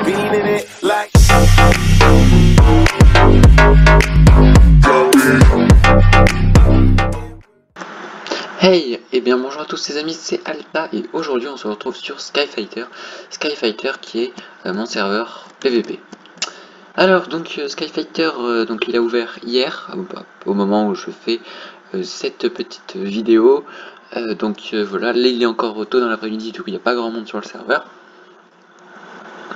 beating it like. Hey, et bien bonjour à tous les amis, c'est Alta et aujourd'hui on se retrouve sur Skyfighter qui est mon serveur PVP. Alors donc Skyfighter, donc il a ouvert hier, au moment où je fais cette petite vidéo. Voilà, là il est encore tôt dans l'après-midi, du coup il n'y a pas grand monde sur le serveur.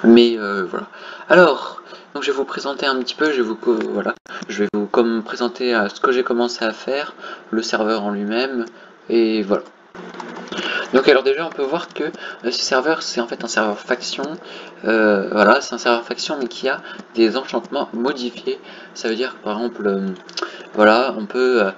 Mais voilà. Alors, donc je vais vous présenter un petit peu, je vais vous présenter ce que j'ai commencé à faire, le serveur en lui-même, et voilà. Donc alors déjà on peut voir que ce serveur c'est en fait un serveur faction, voilà, c'est un serveur faction mais qui a des enchantements modifiés. Ça veut dire que par exemple, voilà, on peut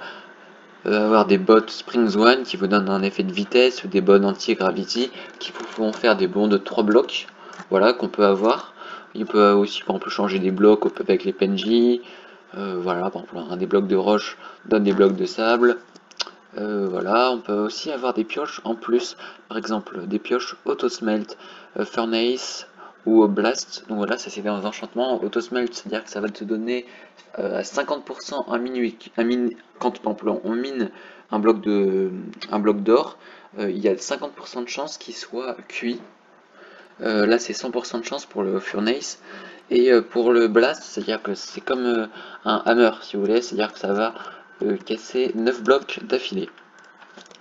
avoir des bots Springs One qui vous donnent un effet de vitesse, ou des bots anti-gravity qui vous font faire des bonds de 3 blocs, voilà, qu'on peut avoir. Il peut aussi par exemple changer des blocs avec les PNJ, voilà, par exemple des blocs de roche donne des blocs de sable. Voilà, on peut aussi avoir des pioches en plus, par exemple des pioches Auto-Smelt, Furnace ou Blast. Donc voilà, ça c'est des enchantements. Auto-Smelt, c'est-à-dire que ça va te donner à 50% quand par exemple, on mine un bloc d'or, il y a 50% de chance qu'il soit cuit. Là c'est 100% de chance pour le Furnace. Et pour le Blast, c'est-à-dire que c'est comme un hammer si vous voulez, c'est-à-dire que ça va casser 9 blocs d'affilée.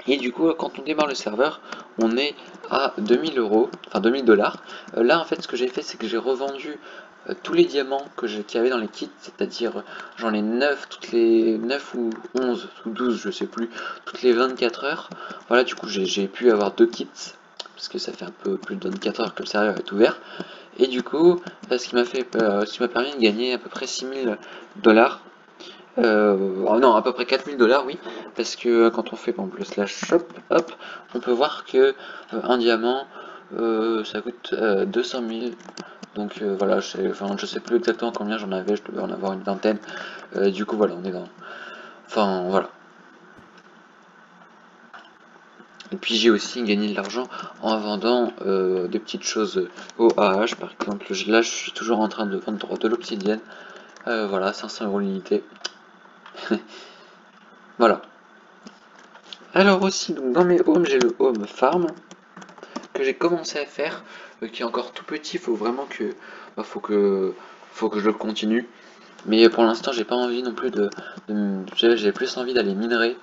Et du coup, quand on démarre le serveur, on est à 2000 euros, enfin 2000 dollars. Là, en fait, ce que j'ai fait, c'est que j'ai revendu tous les diamants qu'il y avait dans les kits, c'est-à-dire j'en ai 9 toutes les 9 ou 11 ou 12, je sais plus, toutes les 24 heures. Voilà, du coup, j'ai pu avoir 2 kits, parce que ça fait un peu plus de 24 heures que le serveur est ouvert. Et du coup, ce qui m'a permis de gagner à peu près 6000 dollars. Oh non, à peu près 4000 dollars, oui, parce que quand on fait par exemple le slash shop, hop, on peut voir que un diamant ça coûte 200 000. Donc voilà, je sais plus exactement combien j'en avais, je devais en avoir une vingtaine. Du coup, voilà, on est dans. Enfin, voilà. Et puis j'ai aussi gagné de l'argent en vendant des petites choses au AH, par exemple. Là, je suis toujours en train de vendre de l'obsidienne. Voilà, 500 € l'unité. Voilà. Alors aussi, donc dans mes homes, j'ai le home farm que j'ai commencé à faire, qui est encore tout petit. Faut vraiment que, faut que je le continue. Mais pour l'instant, j'ai pas envie non plus j'ai plus envie d'aller minerer,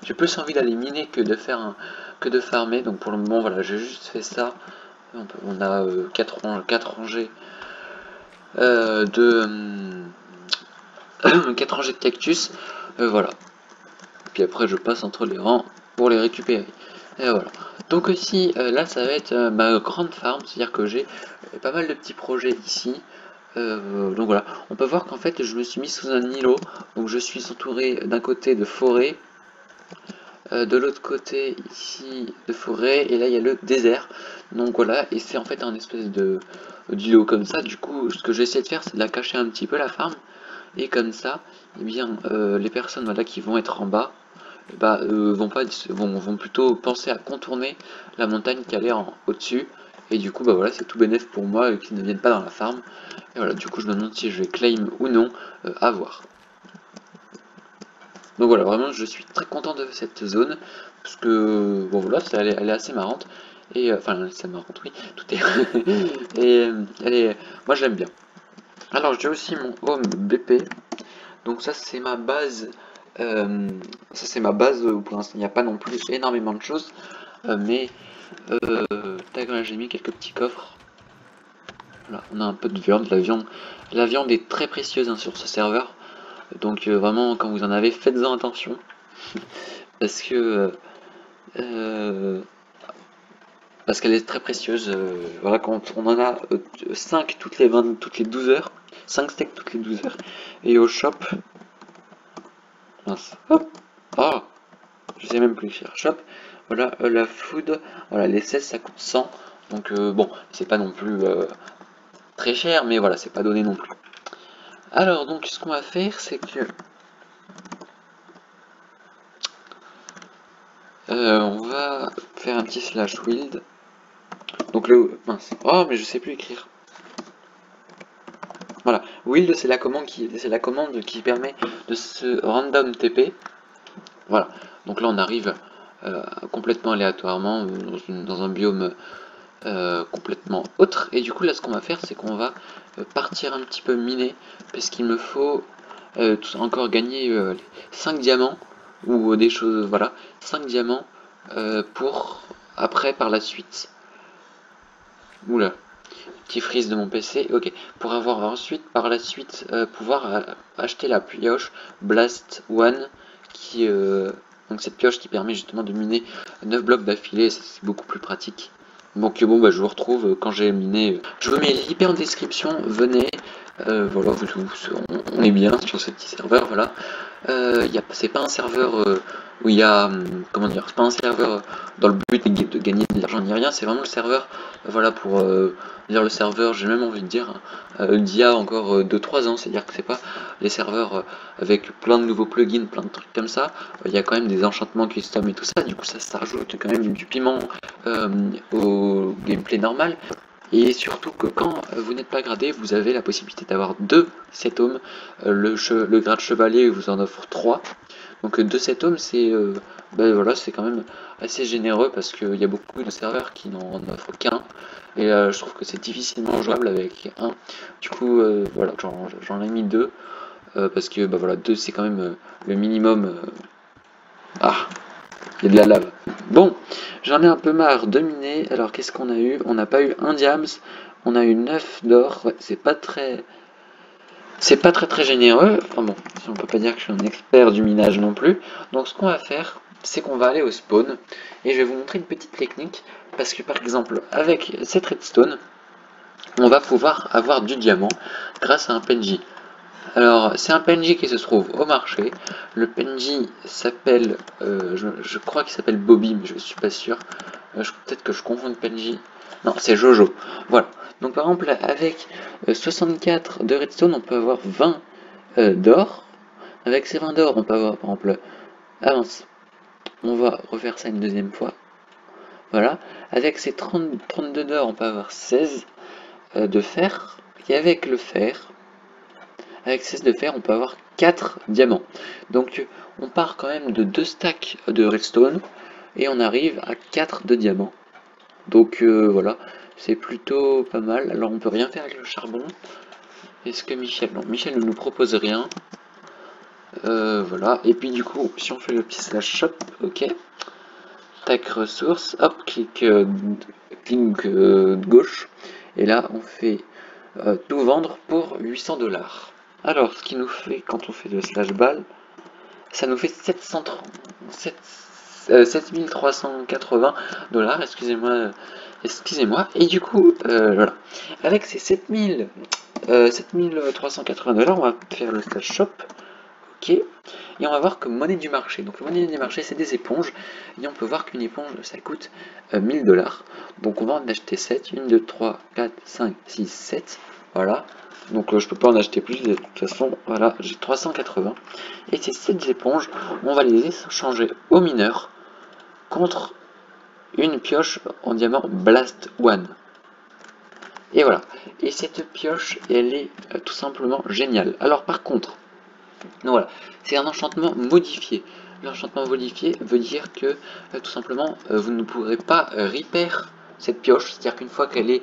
j'ai plus envie d'aller miner que de farmer. Donc pour le moment, voilà, j'ai juste fait ça. On a 4 rangées de 4 rangées de cactus, voilà. Puis après je passe entre les rangs pour les récupérer. Et voilà. Donc aussi là ça va être ma grande farm, c'est-à-dire que j'ai pas mal de petits projets ici. Donc voilà, on peut voir qu'en fait je me suis mis sous un îlot, donc je suis entouré d'un côté de forêt, de l'autre côté ici de forêt, et là il y a le désert. Donc voilà, et c'est en fait un espèce de d'îlot comme ça. Du coup ce que je vais essayer de faire c'est de la cacher un petit peu la farm, et comme ça, eh bien les personnes voilà, qui vont être en bas, vont plutôt penser à contourner la montagne qui est au-dessus. Et du coup, bah voilà, c'est tout bénef pour moi qu'ils ne viennent pas dans la farm. Et voilà, du coup, je me demande si je vais claim ou non, à voir. Donc voilà, vraiment, je suis très content de cette zone, parce que, bon voilà, elle est assez marrante. Et, enfin, c'est marrante, oui, tout est... et, moi, je l'aime bien. Alors, j'ai aussi mon home BP. Donc ça, c'est ma base. Où pour l'instant il n'y a pas non plus énormément de choses, mais j'ai mis quelques petits coffres. Voilà, on a un peu de viande, la viande est très précieuse hein, sur ce serveur, donc vraiment quand vous en avez, faites-en attention, parce que parce qu'elle est très précieuse. Voilà, quand on en a 5 toutes les 12 heures, 5 steaks toutes les 12 heures, et au shop, mince, hop, ah, je sais même plus faire shop. Voilà, la food, voilà, les 16 ça coûte 100, donc bon, c'est pas non plus très cher, mais voilà, c'est pas donné non plus. Alors, donc, ce qu'on va faire, c'est que on va faire un petit slash wild. Donc, mince, oh, mais je sais plus écrire. Wild, c'est la commande qui permet de se random TP. Voilà. Donc là, on arrive complètement aléatoirement dans un biome complètement autre. Et du coup, là, ce qu'on va faire, c'est qu'on va partir un petit peu miner, parce qu'il me faut encore gagner 5 diamants, ou des choses, voilà, 5 diamants pour après, par la suite. Oula, petit freeze de mon PC, ok. Pour avoir ensuite, par la suite, pouvoir acheter la pioche Blast One, qui donc cette pioche qui permet justement de miner 9 blocs d'affilée, c'est beaucoup plus pratique. Donc bon, bah, je vous retrouve quand j'ai miné. Je vous mets l'hyper en description, venez. Voilà, on est bien sur ce petit serveur, voilà. C'est pas un serveur où il y a, comment dire, c'est pas un serveur dans le but de gagner de l'argent ni rien, c'est vraiment le serveur, voilà, pour dire le serveur, j'ai même envie de dire, d'il y a encore 2-3 ans, c'est-à-dire que c'est pas les serveurs avec plein de nouveaux plugins, plein de trucs comme ça, il y a quand même des enchantements custom et tout ça, du coup ça rajoute quand même du piment au gameplay normal. Et surtout que quand vous n'êtes pas gradé, vous avez la possibilité d'avoir 2 7 le grade chevalier vous en offre 3. Donc 2 7 c'est ben voilà, c'est quand même assez généreux parce qu'il y a beaucoup de serveurs qui n'en offrent qu'un. Et je trouve que c'est difficilement jouable avec un. Du coup, voilà, j'en ai mis 2. Parce que bah voilà, 2 c'est quand même le minimum. Ah, il y a de la lave. Bon, j'en ai un peu marre de miner. Alors qu'est-ce qu'on a eu? On n'a pas eu un diams, on a eu 9 d'or. Ouais, c'est pas très très généreux. Enfin bon, on peut pas dire que je suis un expert du minage non plus. Donc ce qu'on va faire, c'est qu'on va aller au spawn et je vais vous montrer une petite technique parce que par exemple avec cette redstone, on va pouvoir avoir du diamant grâce à un PNJ. Alors, c'est un PNJ qui se trouve au marché. Le PNJ s'appelle, je crois qu'il s'appelle Bobby, mais je suis pas sûr. Peut-être que je confonds de PNJ. Non, c'est Jojo. Voilà. Donc, par exemple, avec 64 de redstone, on peut avoir 20 d'or. Avec ces 20 d'or, on peut avoir, par exemple, avance. On va refaire ça une deuxième fois. Voilà. Avec ces 32 d'or, on peut avoir 16 de fer. Et avec le fer, avec 16 de fer, on peut avoir 4 diamants. Donc on part quand même de 2 stacks de redstone et on arrive à 4 de diamants. Donc voilà, c'est plutôt pas mal. Alors on peut rien faire avec le charbon. Est-ce que Michel... Non, Michel ne nous propose rien. Voilà, et puis du coup, si on fait le petit slash shop, ok. Tac ressources, hop, clic gauche. Et là, on fait tout vendre pour 800 $. Alors, ce qui nous fait, quand on fait le slash ball, ça nous fait 7380 $, excusez-moi, et du coup, voilà. Avec ces 7380 $, on va faire le slash shop, ok, et on va voir que monnaie du marché. Donc, la monnaie du marché, c'est des éponges, et on peut voir qu'une éponge, ça coûte 1000 $. Donc, on va en acheter 7, 1, 2, 3, 4, 5, 6, 7, voilà. Donc je peux pas en acheter plus, de toute façon, voilà, j'ai 380. Et ces 7 éponges, on va les échanger au mineur contre une pioche en diamant Blast One. Et voilà. Et cette pioche, elle est tout simplement géniale. Alors par contre, donc voilà, c'est un enchantement modifié. L'enchantement modifié veut dire que tout simplement, vous ne pourrez pas repair cette pioche, c'est-à-dire qu'une fois qu'elle est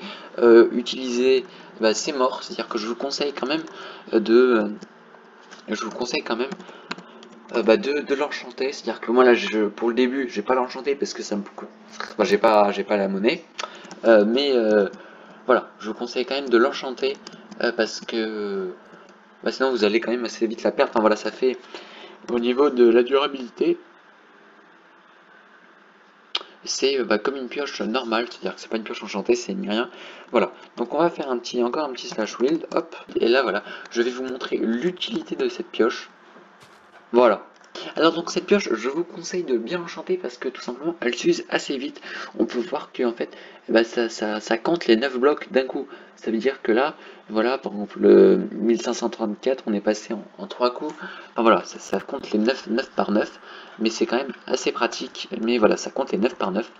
utilisée, bah, c'est mort. C'est-à-dire que je vous conseille quand même de l'enchanter. C'est-à-dire que moi là, pour le début, je vais pas l'enchanter parce que ça me coûte, bah, j'ai pas la monnaie. Mais voilà, je vous conseille quand même de l'enchanter parce que bah, sinon vous allez quand même assez vite la perdre. Enfin voilà, ça fait au niveau de la durabilité, c'est bah, comme une pioche normale, c'est-à-dire que c'est pas une pioche enchantée, c'est ni rien. Voilà, donc on va faire encore un petit slash wild, hop, et là voilà, je vais vous montrer l'utilité de cette pioche. Voilà. Alors donc cette pioche, je vous conseille de bien l'enchanter parce que tout simplement, elle s'use assez vite. On peut voir que en fait, bah, ça compte les 9 blocs d'un coup. Ça veut dire que là, voilà, par exemple le 1534, on est passé en 3 coups. Enfin voilà, ça compte les 9 par 9, mais c'est quand même assez pratique. Mais voilà, ça compte les 9 par 9.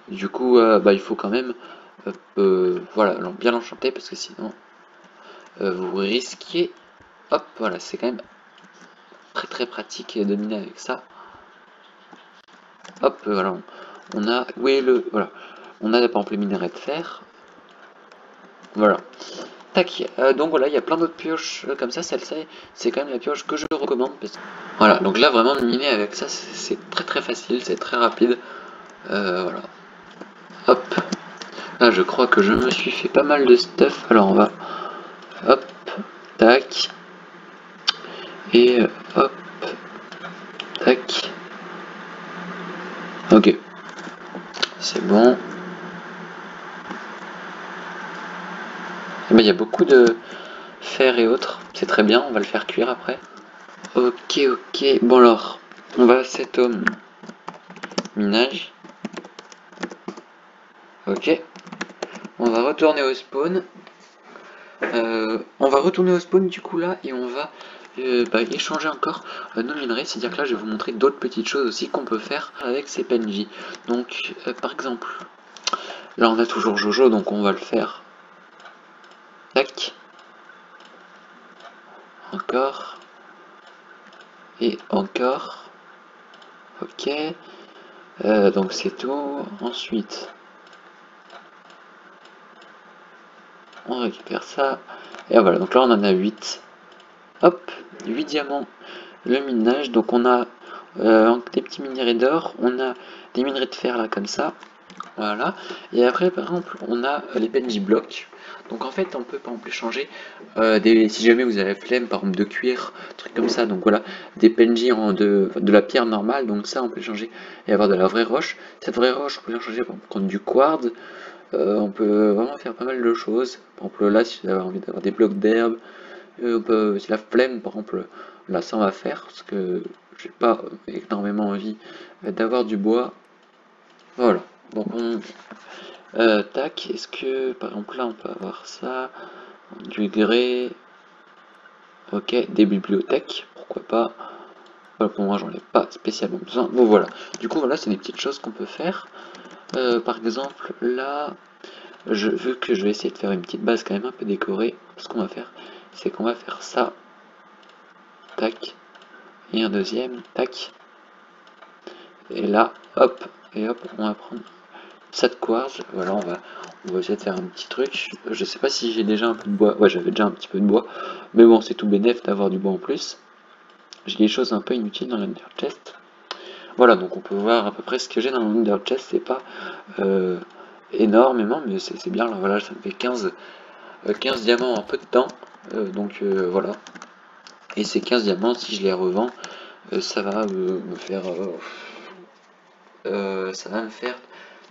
Du coup, bah, il faut quand même voilà, bien l'enchanter parce que sinon, vous risquez hop, voilà, c'est quand même très pratique de miner avec ça. Hop, voilà, on a, où est le, voilà, on a par exemple les minerais de fer, voilà. Tac, donc voilà, il y a plein d'autres pioches comme ça, celle-ci, c'est quand même la pioche que je recommande. Voilà, donc là vraiment miner avec ça, c'est très facile, c'est très rapide, voilà. Hop, là je crois que je me suis fait pas mal de stuff, alors on va, hop, tac, et hop, tac, ok, c'est bon. Mais il y a beaucoup de fer et autres, c'est très bien, on va le faire cuire après. Ok, bon alors, on va cet homme minage. Ok, on va retourner au spawn. On va retourner au spawn du coup là et on va échanger encore nos minerais. C'est-à-dire que là je vais vous montrer d'autres petites choses aussi qu'on peut faire avec ces PNJ. Donc par exemple, là on a toujours Jojo donc on va le faire. Tac. Encore. Et encore. Ok. Donc c'est tout. Ensuite, on récupère ça. Et voilà, donc là on en a 8. Hop, 8 diamants. Le minage, donc on a des petits minerais d'or, on a des minerais de fer là comme ça. Voilà. Et après par exemple on a les PNJ blocs. Donc en fait on peut par exemple échanger si jamais vous avez la flemme par exemple de cuire, trucs comme ça, donc voilà, des PNJ de la pierre normale, donc ça on peut échanger et avoir de la vraie roche. Cette vraie roche on peut échanger par exemple contre du quartz, on peut vraiment faire pas mal de choses. Par exemple là si vous avez envie d'avoir des blocs d'herbe, si la flemme par exemple, là ça on va faire, parce que j'ai pas énormément envie d'avoir du bois. Voilà. Donc tac, est-ce que par exemple là on peut avoir ça, du grès, ok, des bibliothèques, pourquoi pas. Voilà, pour moi j'en ai pas spécialement besoin. Bon voilà, du coup voilà c'est des petites choses qu'on peut faire. Par exemple là, vu que je vais essayer de faire une petite base quand même un peu décorée, ce qu'on va faire, c'est qu'on va faire ça, tac, et un deuxième, tac, et là, hop, et hop, on va prendre ça de quartz, voilà, on va essayer de faire un petit truc. Je sais pas si j'ai déjà un peu de bois, ouais j'avais déjà un petit peu de bois, mais bon c'est tout bénef d'avoir du bois en plus. J'ai des choses un peu inutiles dans l'Under Chest. Voilà, donc on peut voir à peu près ce que j'ai dans l'Under Chest, c'est pas énormément, mais c'est bien, là voilà, ça me fait 15 diamants en peu de temps, donc voilà. Et ces 15 diamants, si je les revends, ça va me faire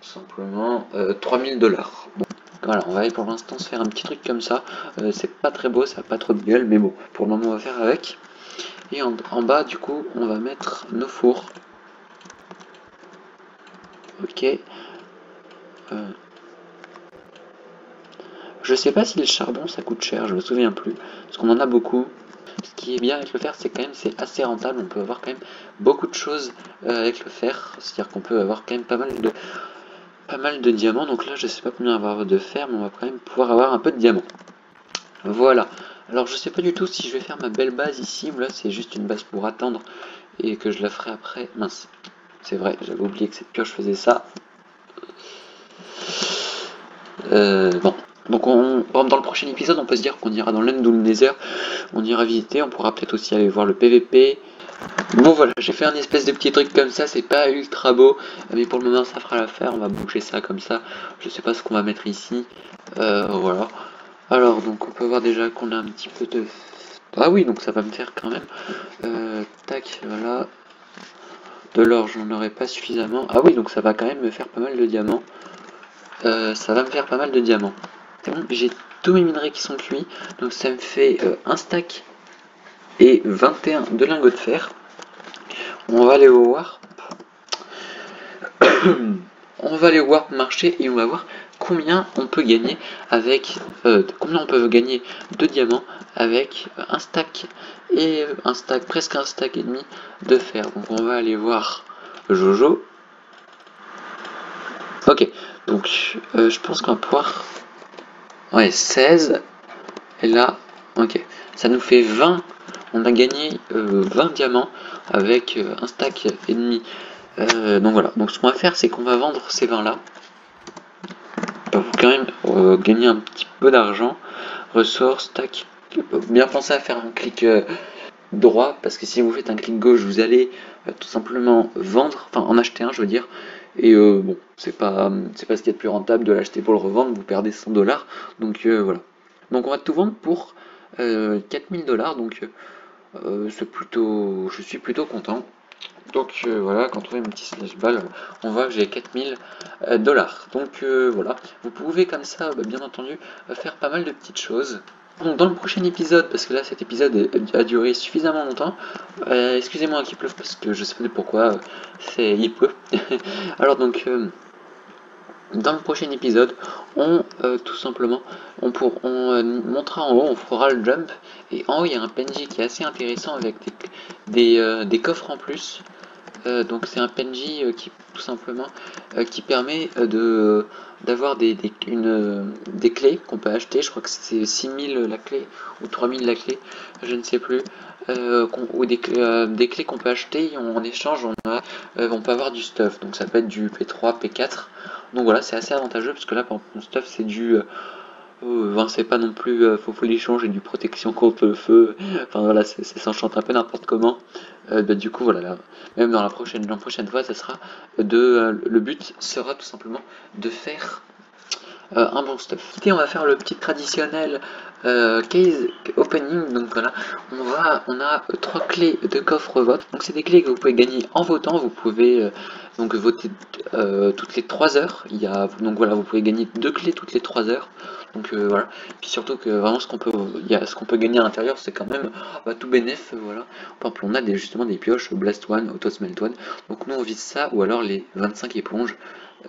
tout simplement 3000 $. Bon, voilà, on va aller pour l'instant se faire un petit truc comme ça. C'est pas très beau, ça n'a pas trop de gueule, mais bon, pour le moment on va faire avec. Et en bas, du coup, on va mettre nos fours. Ok. Je sais pas si le charbon ça coûte cher, je me souviens plus, parce qu'on en a beaucoup. Ce qui est bien avec le fer, c'est quand même c'est assez rentable, on peut avoir quand même beaucoup de choses avec le fer, c'est-à-dire qu'on peut avoir quand même pas mal de diamants, donc là je sais pas combien avoir de fer, mais on va quand même pouvoir avoir un peu de diamants. Voilà, alors je sais pas du tout si je vais faire ma belle base ici, ou là c'est juste une base pour attendre, et que je la ferai après, mince, c'est vrai, j'avais oublié que cette pioche faisait ça. Bon, donc dans le prochain épisode on peut se dire qu'on ira dans l'End ou le Nether, on ira visiter, on pourra peut-être aussi aller voir le PVP. Bon voilà, j'ai fait un espèce de petit truc comme ça, c'est pas ultra beau, mais pour le moment ça fera l'affaire, on va bouger ça comme ça, je sais pas ce qu'on va mettre ici, voilà. Alors donc on peut voir déjà qu'on a un petit peu de... Ah oui, donc ça va me faire quand même, tac, voilà, de l'or j'en aurai pas suffisamment, ah oui donc ça va quand même me faire pas mal de diamants, ça va me faire pas mal de diamants. C'est bon, j'ai tous mes minerais qui sont cuits, donc ça me fait un stack et 21 de lingots de fer. On va aller voir. On va aller voir marché et on va voir combien on peut gagner avec combien on peut gagner de diamants avec un stack et presque un stack et demi de fer. Donc on va aller voir Jojo. Ok, donc je pense qu'on va pouvoir, ouais, 16 et là, ok, ça nous fait 20 on a gagné 20 diamants avec un stack et demi. Donc voilà, donc ce qu'on va faire, c'est qu'on va vendre ces 20 là pour quand même gagner un petit peu d'argent. Ressources, stack. Bien penser à faire un clic droit, parce que si vous faites un clic gauche, vous allez tout simplement vendre, enfin en acheter un, je veux dire. Et bon, c'est pas ce qu'il y a de plus rentable de l'acheter pour le revendre, vous perdez 100 $. Donc voilà. Donc on va tout vendre pour 4000 $. Donc c'est plutôt, je suis plutôt content. Donc voilà, quand on fait mon petit slash ball, on voit que j'ai 4000 $. Donc voilà, vous pouvez comme ça, bien entendu, faire pas mal de petites choses. Donc dans le prochain épisode, parce que là cet épisode a duré suffisamment longtemps, excusez-moi qu'il pleuve parce que je sais pas pourquoi, il pleut. Alors donc dans le prochain épisode, on tout simplement, on montera en haut, on fera le jump, et en haut il y a un PNJ qui est assez intéressant avec des coffres en plus. Donc c'est un PNJ qui tout simplement qui permet d'avoir des clés qu'on peut acheter. Je crois que c'est 6000 la clé ou 3000 la clé, je ne sais plus. Ou des clés qu'on peut acheter et en échange on peut avoir du stuff. Donc ça peut être du P3, P4. Donc voilà, c'est assez avantageux parce que là, par exemple, mon stuff c'est du enfin, c'est pas non plus faut l'échange et du protection contre le feu. Enfin voilà, ça s'enchante un peu n'importe comment. Du coup voilà, là, même dans la prochaine fois, ça sera le but sera tout simplement de faire un bon stuff. Et on va faire le petit traditionnel case opening. Donc voilà, on a 3 clés de coffre vote. Donc c'est des clés que vous pouvez gagner en votant. Vous pouvez donc voter toutes les 3 heures. Donc voilà, vous pouvez gagner 2 clés toutes les 3 heures. Donc voilà, puis surtout que vraiment ce qu'on peut gagner à l'intérieur, c'est quand même tout bénef. Voilà, par exemple on a justement des pioches Blast One, Auto Smelt One. Donc nous on vise ça, ou alors les 25 éponges.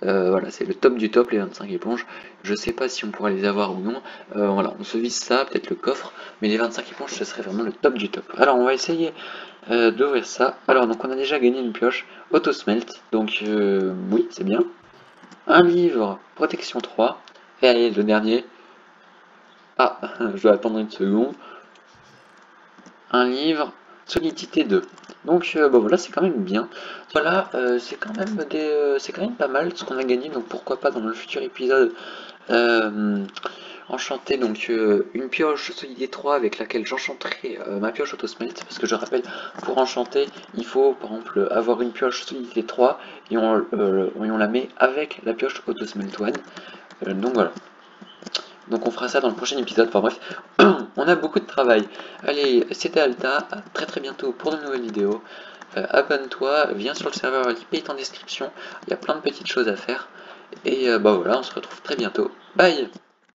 Voilà, c'est le top du top, les 25 éponges. Je sais pas si on pourra les avoir ou non. Voilà, on se vise ça, peut-être le coffre, mais les 25 éponges, ce serait vraiment le top du top. Alors, on va essayer d'ouvrir ça. Alors, donc, on a déjà gagné une pioche Auto Smelt, donc oui, c'est bien. Un livre, protection 3. Et allez, le dernier. Ah, je vais attendre une seconde. Un livre, solidité 2. Donc voilà, c'est quand même bien. Voilà, c'est quand même pas mal ce qu'on a gagné. Donc pourquoi pas dans le futur épisode enchanter donc une pioche solidité 3 avec laquelle j'enchanterai ma pioche auto-smelt, parce que je rappelle, pour enchanter il faut par exemple avoir une pioche solidité 3 et on la met avec la pioche auto-smelt 1. Donc voilà. Donc on fera ça dans le prochain épisode. Enfin bref, on a beaucoup de travail. Allez, c'était Alta, à très très bientôt pour de nouvelles vidéos. Abonne-toi, viens sur le serveur, l'IP est en description, il y a plein de petites choses à faire. Et bah voilà, on se retrouve très bientôt. Bye!